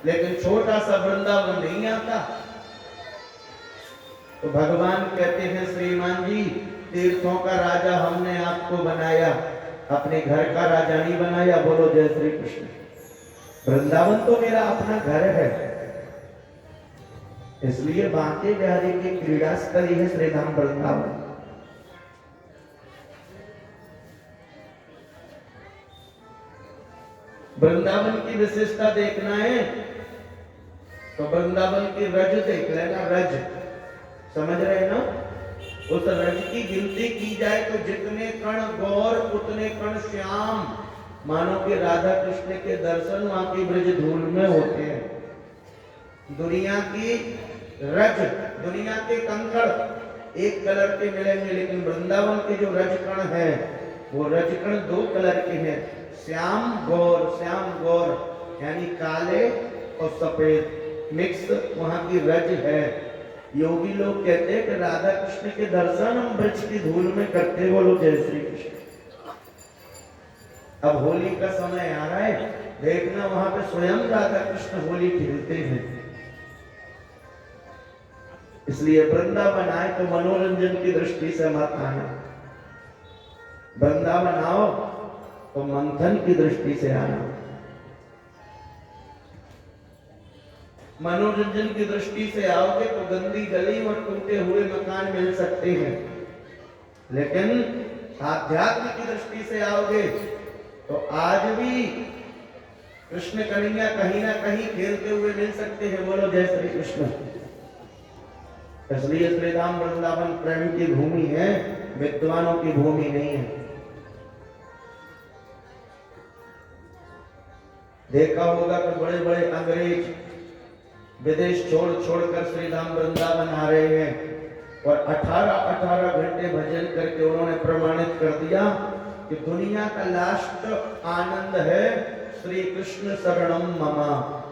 लेकिन छोटा सा वृंदावन नहीं आता। तो भगवान कहते हैं श्रीमान जी, तीर्थों का राजा हमने आपको बनाया, अपने घर का राजा नहीं बनाया। बोलो जय श्री कृष्ण। वृंदावन तो मेरा अपना घर है, इसलिए बांके बिहारी की क्रीड़ा स्थली है श्रीधाम वृंदावन। वृंदावन की विशेषता देखना है तो वृंदावन की रज देख लेना। रज समझ रहे ना? उस रज की गिनती की जाए तो जितने कण गौर उतने कण श्याम। मानो कि राधा कृष्ण के दर्शन वहां की ब्रज धूल में होते हैं। दुनिया की रज, दुनिया के कंकड़ एक कलर के मिलेंगे, लेकिन वृंदावन के जो रजकण है वो रजकण 2 कलर के हैं, श्याम गौर। श्याम गौर यानी काले और सफेद मिक्स वहां की रज है। योगी लोग कहते हैं कि राधा कृष्ण के दर्शन हम ब्रज की धूल में करते। बोलो जय श्री कृष्ण। अब होली का समय आ रहा है, देखना वहां पे स्वयं राधा कृष्ण होली खेलते हैं। इसलिए वृंदावन आए तो मनोरंजन की दृष्टि से मत आना। वृंदावन आओ तो मंथन की दृष्टि से आना। मनोरंजन की दृष्टि से आओगे तो गंदी गली और टूटे हुए मकान मिल सकते हैं, लेकिन आध्यात्म की दृष्टि से आओगे तो आज भी कृष्ण कन्हैया कहीं ना कहीं खेलते हुए मिल सकते हैं। बोलो जय श्री कृष्ण। इसलिए श्रीधाम वृंदावन प्रेम की भूमि है, विद्वानों की भूमि नहीं है। देखा होगा कि बड़े बड़े अंग्रेज विदेश छोड़ छोड़कर श्रीधाम वृंदावन आ रहे हैं और 18 घंटे भजन करके उन्होंने प्रमाणित कर दिया कि दुनिया का लास्ट आनंद है श्री कृष्ण शरणम मम,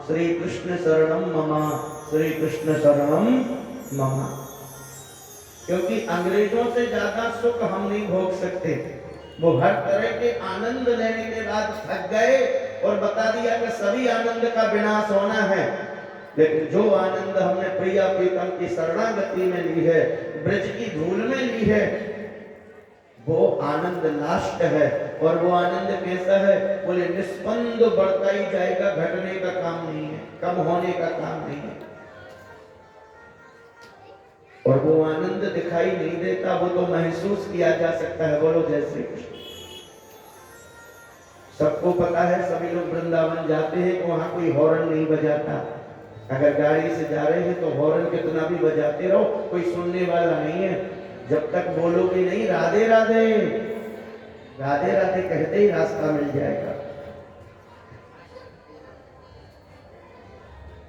श्री कृष्ण शरणम मम, श्री कृष्ण शरणम मम। क्योंकि अंग्रेजों से ज्यादा सुख हम नहीं भोग सकते। वो हर तरह के आनंद लेने के बाद थक गए और बता दिया कि सभी आनंद का विनाश होना है, लेकिन जो आनंद हमने प्रिया प्रीतम की शरणागति में ली है, ब्रज की धूल में ली है, वो आनंद लास्ट है। और वो आनंद कैसा है? बोले निस्पंद बढ़ता ही जाएगा, घटने का काम नहीं है, कम होने का काम नहीं है। और वो आनंद दिखाई नहीं देता, वो तो महसूस किया जा सकता है। बोलो जय श्री कृष्ण। सबको पता है, सभी लोग वृंदावन जाते हैं तो वहां कोई हॉर्न नहीं बजाता। अगर गाड़ी से जा रहे हैं तो हॉर्न कितना भी बजाते रहो, कोई सुनने वाला नहीं है। जब तक बोलोगे नहीं राधे राधे राधे राधे कहते ही रास्ता मिल जाएगा।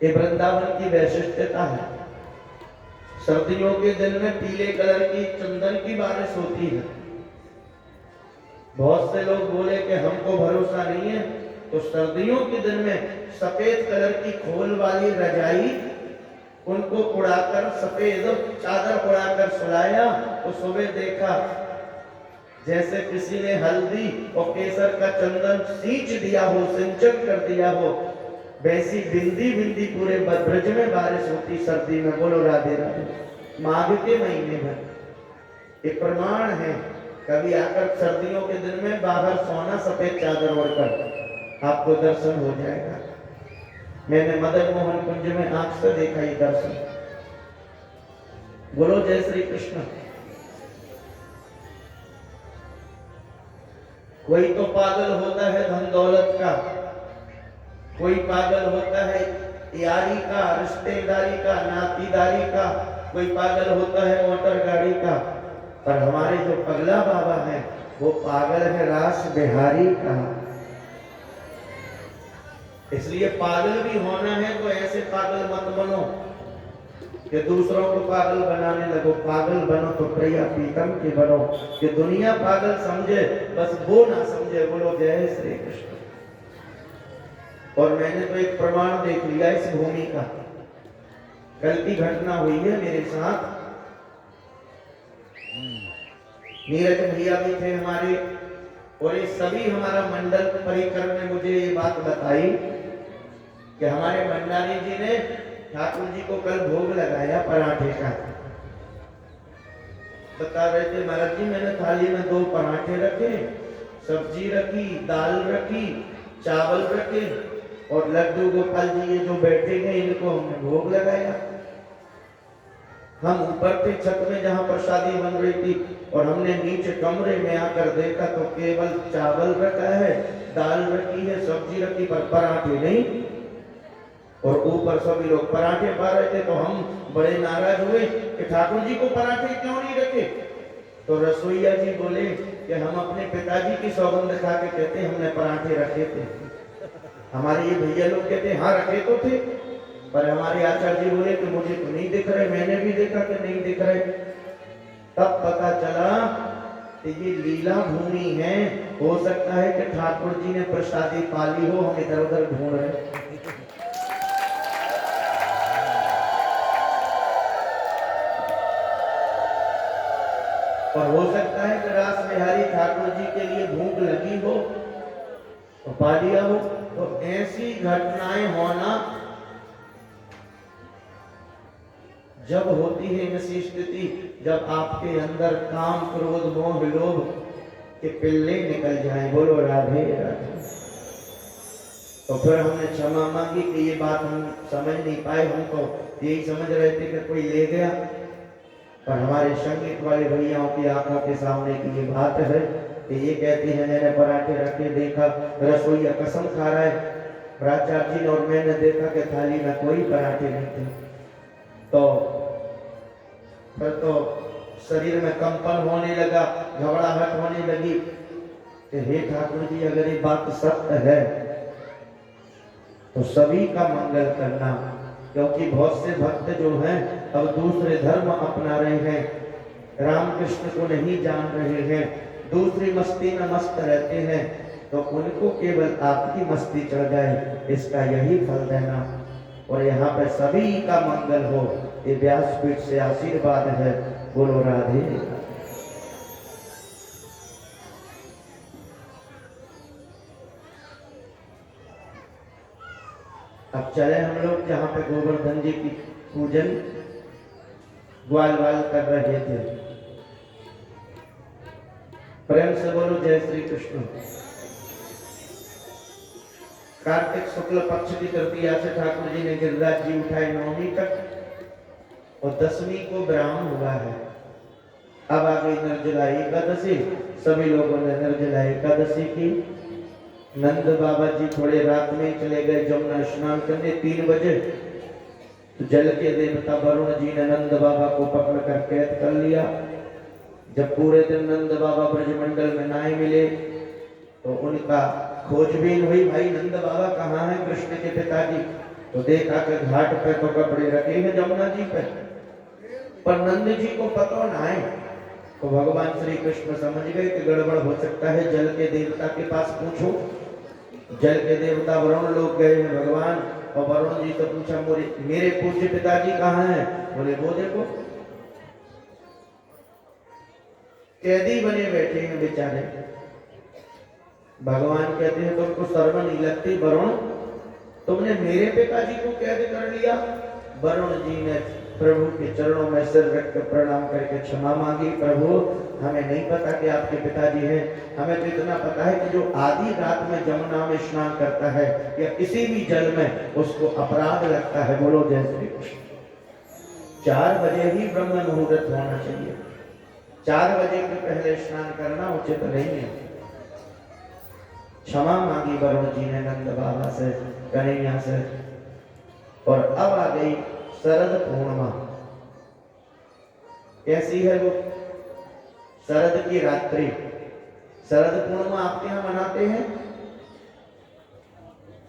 ये वृंदावन की वैशिष्ट्यता है। सर्दियों के दिन में पीले कलर की चंदन की बारिश होती है। बहुत से लोग बोले कि हमको भरोसा नहीं है, तो सर्दियों के दिन में सफेद कलर की खोल वाली रजाई उनको उड़ाकर, सफेद चादर उड़ाकर सुलाया तो सुबह देखा जैसे किसी ने हल्दी और केसर का चंदन सींच दिया हो, सिंचन कर दिया हो, वैसी बिंदी बिंदी पूरे ब्रज में बारिश होती सर्दी में। बोलो राधे राधे। माघ के महीने में एक प्रमाण है, कभी आकर सर्दियों के दिन में बाहर सोना सफेद चादर ओढ़कर, आपको दर्शन हो जाएगा। मैंने मदन मोहन कुंज में आंख से देखा ये दर्शन। बोलो जय श्री कृष्ण। कोई तो पागल होता है धन दौलत का, कोई पागल होता है यारी का, रिश्तेदारी का, नातीदारी का, कोई पागल होता है मोटर गाड़ी का। पर हमारे जो पगला बाबा है वो पागल है रास बिहारी का। इसलिए पागल भी होना है तो ऐसे पागल मत बनो कि दूसरों को पागल बनाने लगो। पागल बनो तो प्रिया प्रीतम की बनो, कि दुनिया पागल समझे बस वो ना समझे। बोलो जय श्री कृष्ण। और मैंने तो एक प्रमाण देख लिया इस भूमि का। कल की घटना हुई है मेरे साथ। नीरज भैया भी थे हमारे, और ये सभी हमारा मंडल परिकर ने मुझे ये बात बताई कि हमारे भंडारी जी ने ठाकुर जी को कल भोग लगाया पराठे का। बता रहे थे महाराज जी मैंने थाली में 2 पराठे रखे, सब्जी रखी, दाल रखी, चावल रखे और लड्डू गोपाल जी ये जो बैठे हैं इनको हमने भोग लगाया। हम ऊपर थे छत में जहां प्रसादी बन रही थी और हमने नीचे कमरे में आकर देखा तो केवल चावल रखा है, दाल रखी है, सब्जी रखी पर पराठे नहीं। और ऊपर सभी लोग पराठे पा रहे थे तो हम बड़े नाराज हुए कि ठाकुर जी को पराठे क्यों नहीं रखे। तो रसोईया जी बोले कि हम अपने पिताजी की सौगंध खा के कहते हमने पराठे रखे थे। हमारे ये भैया लोग कहते हाँ रखे तो थे, पर हमारे आचार्य जी बोले कि मुझे तो नहीं दिख रहे, मैंने भी देखा कि नहीं दिख रहे। तब पता चला कि ये लीला भूमि है, हो सकता है कि ठाकुर जी ने प्रसादी पाली हो, हम इधर उधर ढूंढ रहे। और हो सकता है कि रास बिहारी ठाकुर जी के लिए भूख लगी हो तो पा लिया हो। तो ऐसी घटनाएं होना जब होती है ऐसी स्थिति जब आपके अंदर काम क्रोध मोह लोभ के पिल्ले निकल जाएं। बोलो राधे राधे। तो फिर हमने क्षमा मांगी कि ये बात हम समझ नहीं पाए, हम तो यही समझ रहे थे कि कोई ले गया, पर हमारे संगीत वाले भैयाओं की आंखों के सामने की ये बात है कि ये कहती है मैंने पराठे रखे देखा, रसोईया कसम खा रहा है प्राचार्य जी और मैंने देखा कि थाली में कोई पराठे नहीं थे। तो फिर तो शरीर में कंपन होने लगा, घबराहट होने लगी कि हे ठाकुर जी अगर ये बात सत्य है तो सभी का मंगल करना, क्योंकि बहुत से भक्त जो हैं अब दूसरे धर्म अपना रहे हैं, रामकृष्ण को नहीं जान रहे हैं, दूसरी मस्ती में मस्त रहते हैं, तो उनको केवल आपकी मस्ती चढ़ जाए, इसका यही फल देना। और यहाँ पे सभी का मंगल हो, ये व्यासपीठ से आशीर्वाद है। बोलो राधे। अब चले हम लोग जहाँ पे गोवर्धन जी की पूजन ग्वाल वाल कर रहे थे। प्रेम से बोलो जय श्री कृष्ण। कार्तिक शुक्ल पक्ष की तृतीया से ठाकुर जी ने गिरिराज जी उठाए 9वीं तक और 10वीं को ब्राह्मण हुआ है। अब आ गई निर्जला एकादशी, सभी लोगों ने निर्जला एकादशी की। नंद बाबा जी थोड़े रात में चले गए जमुना स्नान करने 3 बजे, तो जल के देवता वरुण जी ने नंद बाबा को पकड़ कर कैद कर लिया। जब पूरे दिन नंद बाबा ब्रजमंडल में नाए मिले तो उनका खोजबीन हुई, भाई नंद बाबा कहाँ हैं कृष्ण के पिताजी। तो देखा कि घाट पे तो कपड़े रखे हैं जमुना जी पे, पर नंद जी को पता ना है। तो भगवान श्री कृष्ण समझ गए कि गड़बड़ हो सकता है, जल के देवता के पास पूछो। जल के देवता वरुण लोग गए हैं भगवान, और वरुण जी से पूछा मेरे पूज्य पिताजी कहाँ हैं। बोले वो देखो कैदी बने बैठे हैं बेचारे। भगवान कहते हैं तुमको शर्म नहीं लगती वरुण, तुमने मेरे पिताजी को कैद कर लिया। वरुण जी ने प्रभु के चरणों में सिर रख कर प्रणाम करके क्षमा मांगी। प्रभु हमें नहीं पता कि आपके पिताजी हैं, हमें तो इतना पता है कि जो आधी रात में जमुना में स्नान करता है या किसी भी जल में उसको अपराध लगता है। बोलो जय श्री कृष्ण। 4 बजे ही ब्रह्म मुहूर्त होना चाहिए, 4 बजे के पहले स्नान करना उचित नहीं है। क्षमा मांगी वरुण जी ने नंद बाबा से, कन्हैया से। और अब आ गई शरद पूर्णिमा। कैसी है वो? शरद की रात्रि। शरद पूर्णिमा आपके यहाँ मनाते हैं?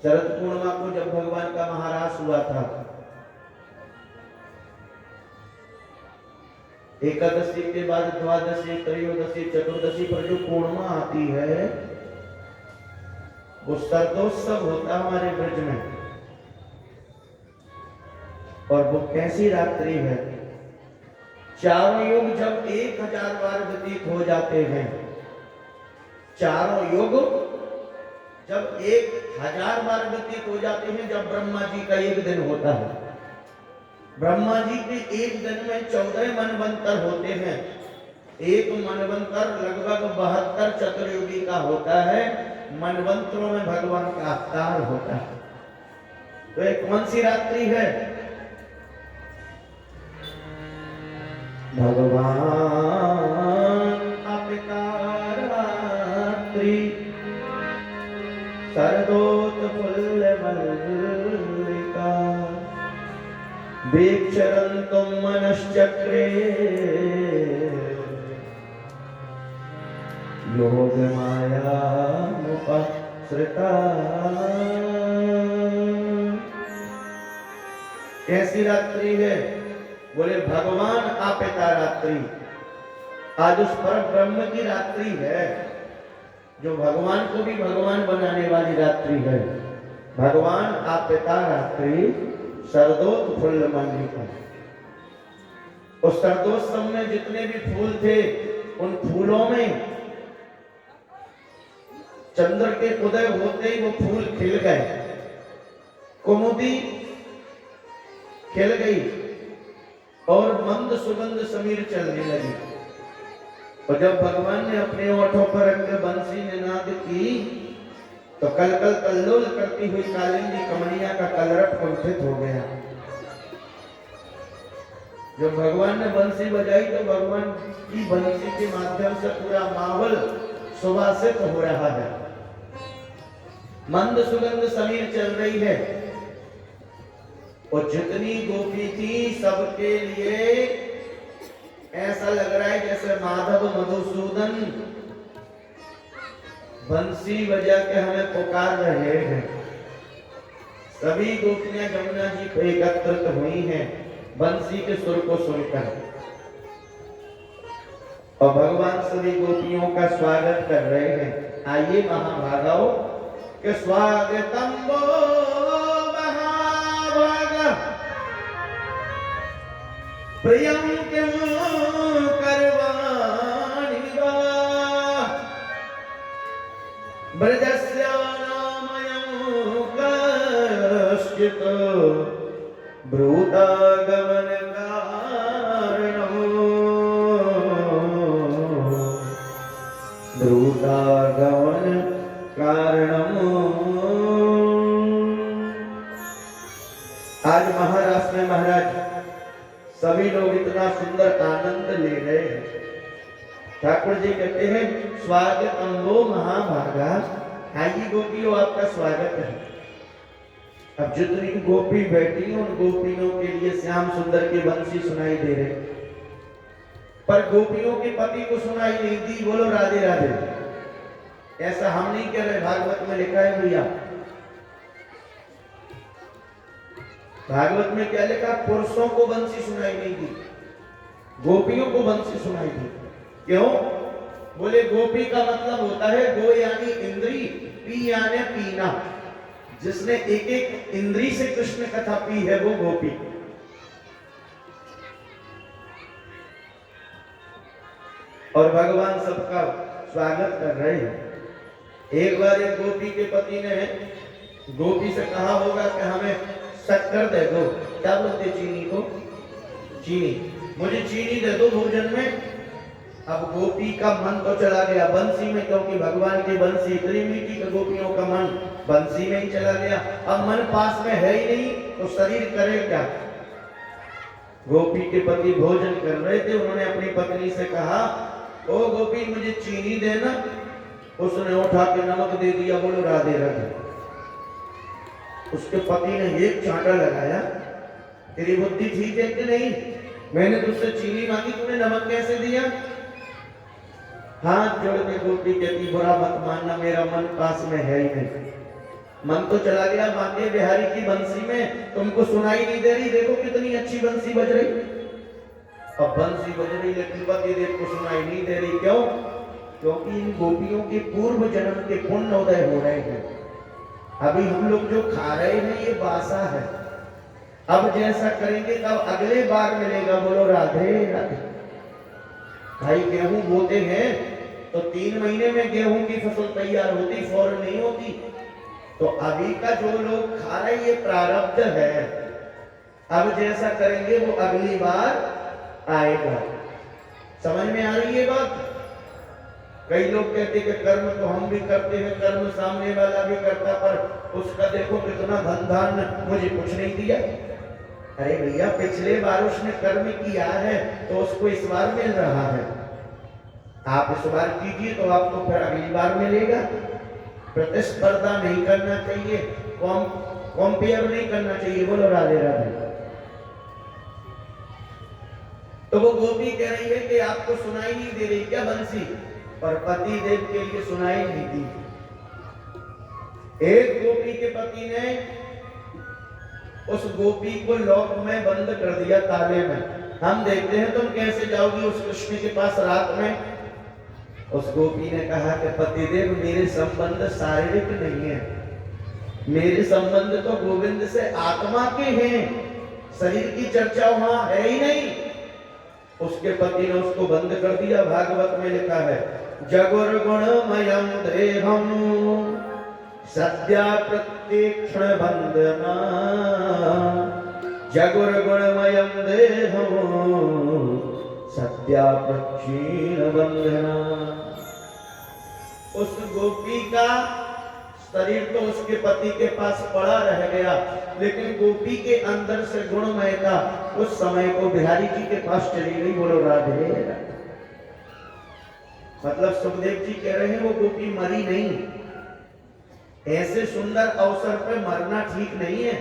शरद पूर्णिमा को जब भगवान का महारास हुआ था, एकादशी के बाद द्वादशी, त्रयोदशी, चतुर्दशी पर जो पूर्णिमा आती है वो शरदोत्सव होता हमारे ब्रज में। और वो कैसी रात्रि है? चारों युग जब 1000 बार व्यतीत हो जाते हैं, चारों युग जब एक 1000 बार व्यतीत हो जाते हैं जब ब्रह्मा जी का एक दिन होता है। ब्रह्मा जी के एक दिन में 14 मनवंतर होते हैं। एक मनवंतर लगभग 72 चतुर्युगी का होता है। मनवंतरों में भगवान का अवतार होता है। तो एक कौन सी रात्रि है? भगवान अपकारात्रि शरदोत्फुल्ल मल्लिका वीक्षरन्तुं मनश्चक्रे योगमायामुपसृता। कैसी रात्रि है? बोले भगवान आपिता रात्रि। आज उस पर ब्रह्म की रात्रि है, जो भगवान को भी भगवान बनाने वाली रात्रि है। भगवान आपिता रात्रि शरदोत्फुल्ल मल्लिका। उस शरदोत्सव में जितने भी फूल थे, उन फूलों में चंद्र के उदय होते ही वो फूल खिल गए, कुमुदी खिल गई और मंद सुगंध समीर चलने लगी। और जब भगवान ने अपने ओठों पर रखकर बंसी ने नाद की, तो कल कल कल्लोल करती हुई कालिंदी कमनिया का कलरव कुंठित हो गया। जब भगवान ने बंसी बजाई तो भगवान की बंसी के माध्यम से पूरा माहौल सुवासित हो रहा है, मंद सुगंध समीर चल रही है। और जितनी गोपी थी सबके लिए ऐसा लग रहा है जैसे माधव मधुसूदन बंसी बजा के हमें पुकार रहे हैं। सभी गोपियां जमुना जी पर एकत्रित हुई हैं बंसी के सुर को सुनकर, और भगवान सभी गोपियों का स्वागत कर रहे हैं। आइए महाभागाओ के स्वागतम वो प्रियं किं करवाणि वा ब्रजस्य नामयं कश्चित् ब्रूतागमन कारणं ब्रूतागमन कारणं। आज महाराष्ट्र में महाराज सभी लोग इतना सुंदर आनंद ले रहे हैं। ठाकुर जी कहते हैं स्वागतम वो महाभागा। आइए गोपियों, आपका स्वागत है। अब जितनी गोपी बैठी उन गोपियों के लिए श्याम सुंदर की बंसी सुनाई दे रही, पर गोपियों के पति को सुनाई नहीं दी। बोलो राधे राधे। ऐसा हम नहीं कह रहे, भागवत में लिखा है भैया। भागवत में क्या लिखा? पुरुषों को बंसी सुनाई नहीं दी, गोपियों को बंसी सुनाई दी। क्यों? बोले गोपी का मतलब होता है गो यानी इंद्री, पी यानी पीना। जिसने एक एक इंद्री से कृष्ण कथा पी है वो गोपी। और भगवान सबका स्वागत कर रहे हैं। एक बार एक गोपी के पति ने गोपी से कहा होगा कि हमें शक्कर दे दो। क्या बोलते? चीनी को चीनी, मुझे चीनी दे दो भोजन में। अब गोपी का मन तो चला गया बंसी में, क्योंकि भगवान की बंसी इतनी मीठी कि गोपियों का मन बंसी में ही चला गया। अब मन पास में है ही नहीं तो शरीर करे क्या? गोपी के पति भोजन कर रहे थे, उन्होंने अपनी पत्नी से कहा ओ गोपी मुझे चीनी देना। उसने उठा के नमक दे दिया। बोलो राधे राधे। उसके पति ने एक चांटा लगाया, तेरी बुद्धि ठीक है कि नहीं? मैंने तुझसे चीनी मांगी, तूने नमक कैसे दिया? हाथ जोड़ के गोपी कहती बुरा मत मानना, मेरा मन पास में है ही नहीं। मन तो चला गया मांगे बिहारी की बंसी में, तुमको सुनाई नहीं दे रही। देखो कितनी अच्छी बंसी बज रही। अब बंसी बज रही लेकिन पति देव को सुनाई नहीं दे रही। क्यों? क्योंकि इन गोपियों के पूर्व जन्म के पुण्य उदय हो रहे हैं। अभी हम लोग जो खा रहे हैं ये बासा है। अब जैसा करेंगे तब अगले बार मिलेगा। बोलो राधे राधे। भाई गेहूं बोते हैं तो 3 महीने में गेहूं की फसल तैयार होती, फौरन नहीं होती। तो अभी का जो लोग खा रहे ये प्रारब्ध है, अब जैसा करेंगे वो अगली बार आएगा। समझ में आ रही है बात? कई लोग कहते कि कर्म तो हम भी करते हैं, कर्म सामने वाला भी करता, पर उसका देखो कितना धन धान, मुझे कुछ नहीं दिया। अरे भैया, पिछले बार उसने कर्म किया है तो उसको इस बार मिल रहा है, आप इस बार कीजिए तो आपको फिर अगली बार मिलेगा। प्रतिस्पर्धा नहीं करना चाहिए, कॉम्पेयर नहीं करना चाहिए। बोलो राधे राधे। तो वो गोपी कह रही है कि आपको सुनाई नहीं दे रही क्या बंसी? पर पति देव के लिए सुनाई नहीं दी। एक गोपी के पति ने उस गोपी को लॉक में बंद कर दिया, ताले में। हम देखते हैं तुम कैसे जाओगी उस कृष्ण के पास रात में? उस गोपी ने कहा कि पतिदेव, मेरे संबंध शारीरिक नहीं है, मेरे संबंध तो गोविंद से आत्मा के हैं, शरीर की चर्चा वहां है ही नहीं। उसके पति ने उसको बंद कर दिया। भागवत में लिखा है, जगुर गुणमयं देहं सद्या प्रत्यक्षण बंधना, जगुर गुणमयं देहं सद्या प्रक्षीण बंधना। उस गोपी का शरीर तो उसके पति के पास पड़ा रह गया, लेकिन गोपी के अंदर से गुणमय था। उस समय को बिहारी जी के पास चली गई। बोलो राधे राधे। मतलब सुखदेव जी कह रहे हैं वो गोपी मरी नहीं। ऐसे सुंदर अवसर पे मरना ठीक नहीं है।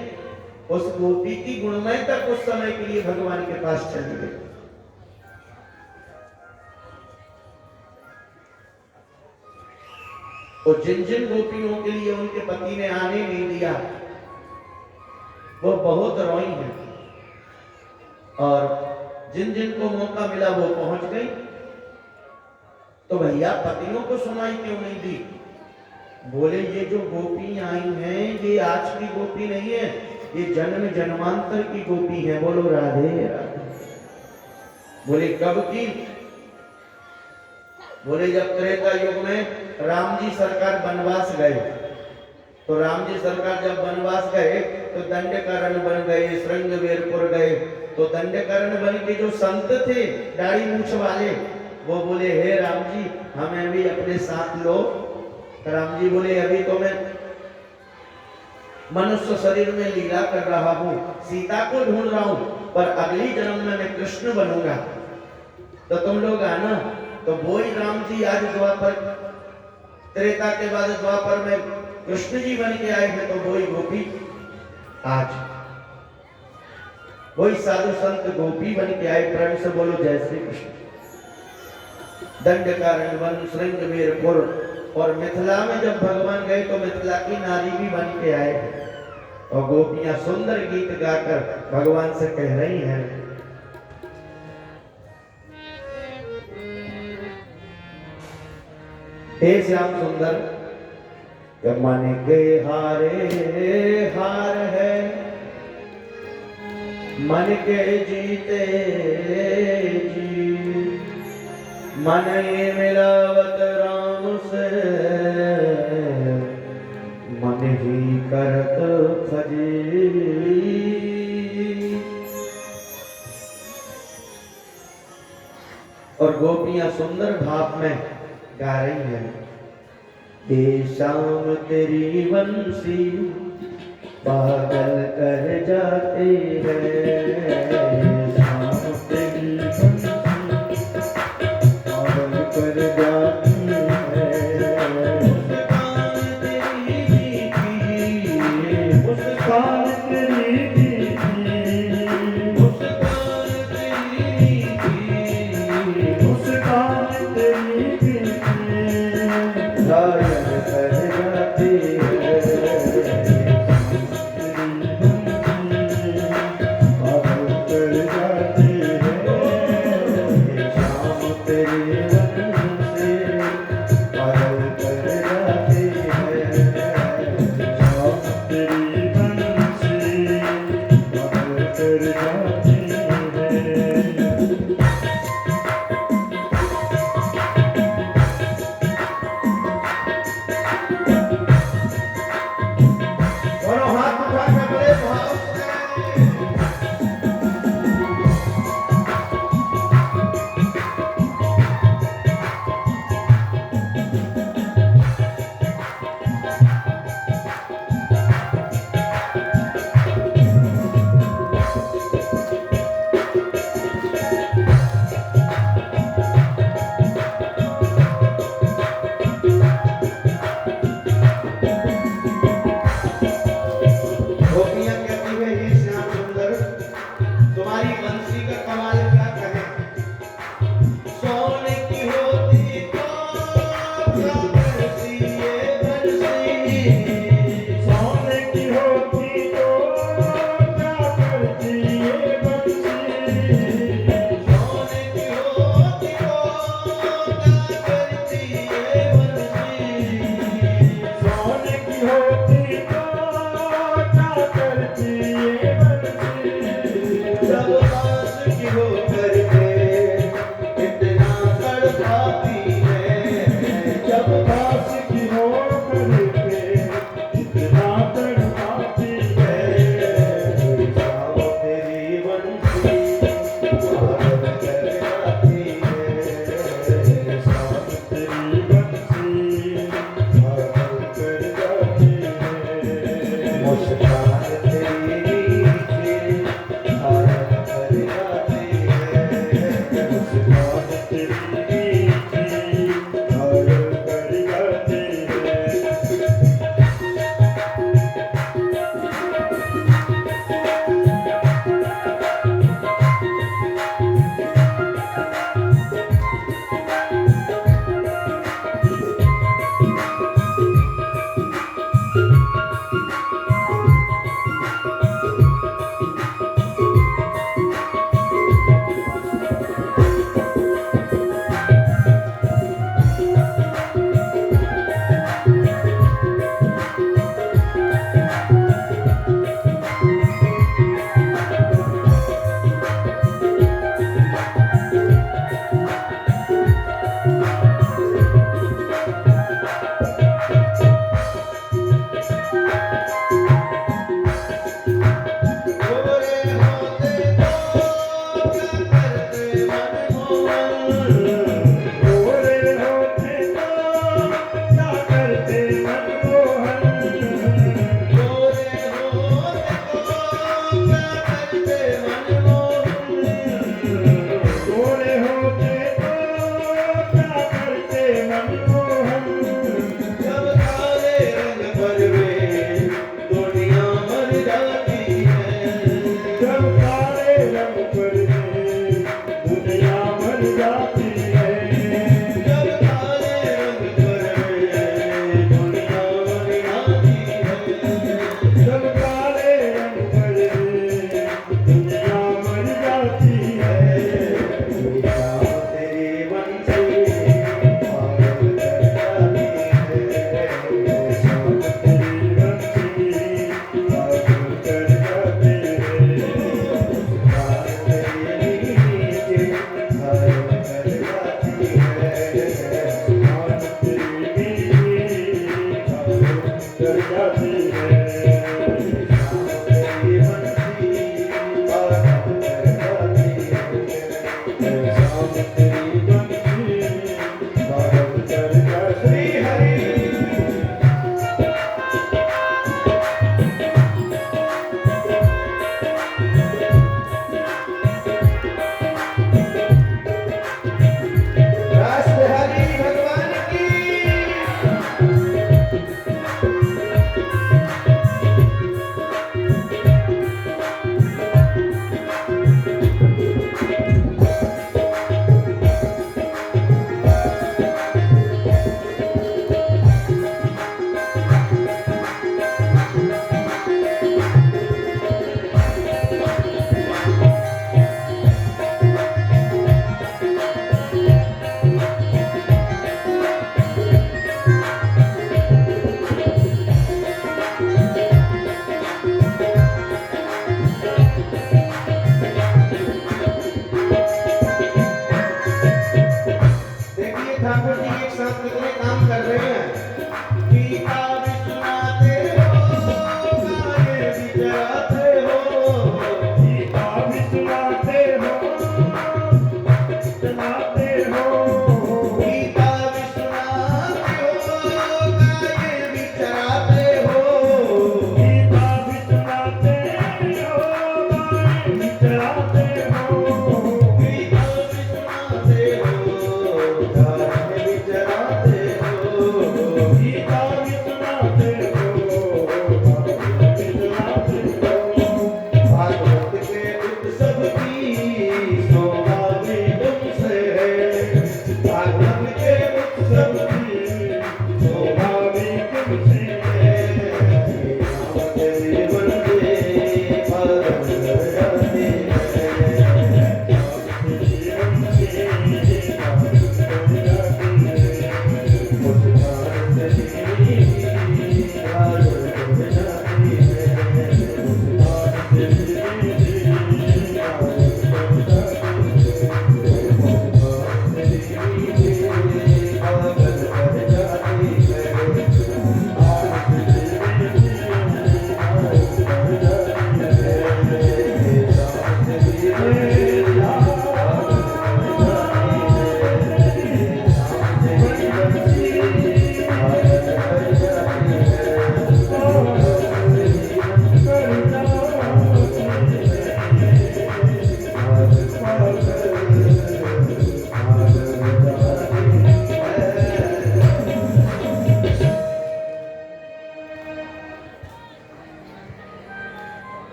उस गोपी की गुणमयता कुछ समय के लिए भगवान के पास चली गई। तो जिन जिन गोपियों के लिए उनके पति ने आने नहीं दिया, वो बहुत रोई हैं, और जिन जिन को मौका मिला वो पहुंच गई। तो भैया, पतियों को सुनाई क्यों नहीं दी? बोले, ये जो गोपी आई हैं ये आज की गोपी नहीं है, ये जन्म जन्मांतर की गोपी है। बोलो राधे राधे। बोले कब की? बोले जब त्रेता युग में राम जी सरकार वनवास गए, तो राम जी सरकार जब वनवास गए तो दंडकारण्य बन गए, श्रृंगवेरपुर गए। तो दंडकारण्य बन के जो संत थे दाढ़ी मूछ वाले, वो बोले, हे राम जी हमें भी अपने साथ लो। राम जी बोले, अभी तो मैं मनुष्य शरीर में लीला कर रहा हूँ, सीता को ढूंढ रहा हूँ, पर अगली जन्म में मैं कृष्ण बनूंगा, तो तुम लोग आना। तो वही राम जी आज द्वापर, त्रेता के बाद द्वापर में कृष्ण जी बन के आए हैं। तो वही गोपी आज, वही साधु संत गोपी बन के आए। प्रेम से बोलो जय श्री कृष्ण। दंडकारण्य वन, श्रृंगवेरपुर और मिथिला में जब भगवान गए तो मिथिला की नारी भी बन के आए, और गोपियां सुंदर गीत गाकर भगवान से कह रही हैं, हे श्याम सुंदर, मन के हारे हार है, मन के जीते जी, मन मिलावत राम से, मन ही करत फजी। और गोपियां सुंदर भाव में गा रही है, हे शाम तेरी बंसी पागल कर जाते हैं, शाम तेरी बंसी पागल कर जाती है, मुस्कान तेरी मीठी, मुस्कान तेरी मीठी, मुस्कान तेरी मीठी, घायल कर जाती है,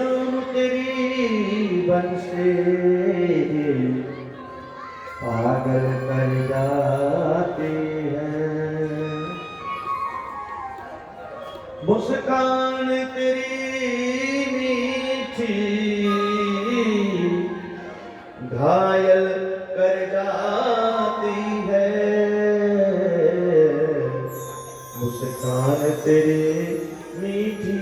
श्याम तेरी बन से पागल कर जाते हैं। मुस्कान तेरी मीठी घायल कर जाती है। मुस्कान तेरी मीठी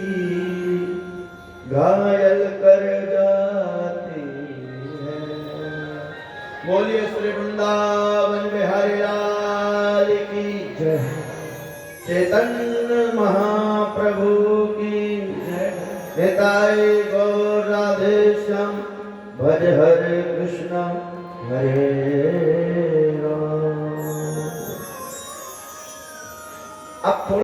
घायल कर जाती है। बोलिए श्री वृंदावन बिहारी लाल की जय। चैतन्य महाप्रभु की जय। निताय गौर राधे श्याम। भज हरे कृष्ण हरे